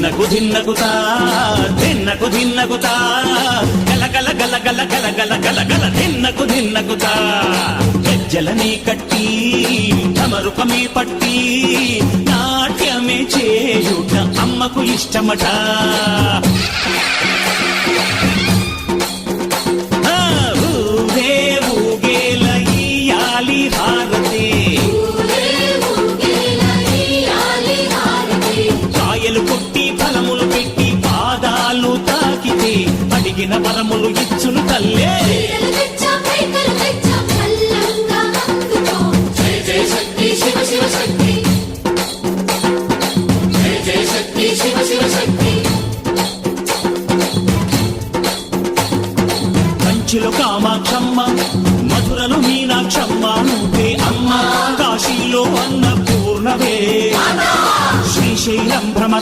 ధిన్నకు ధిన్నకుతా ధిన్నకు ధిన్నకుతా గల గల గల గల గల గల గల గల ధిన్నకు ధిన్నకుతా గజ్జలనే కట్టి తమరుకమే పట్టి నాట్యమే చేయుట అమ్మకు ఇష్టమట. ఊరే ఊగేల ఇయ్యాలి హారతి కాయలు కొట్టి ఫలములు పెట్టి పాదాలు తాకితే అడిగిన వరములు ఇచ్చును తల్లే. కంచిలో కామాక్షమ్మ, మధురలో మీనాక్షమ్మ, నువ్వే అమ్మ, కాశీలో అన్నపూర్ణవే, శ్రీశైలం భ్రమర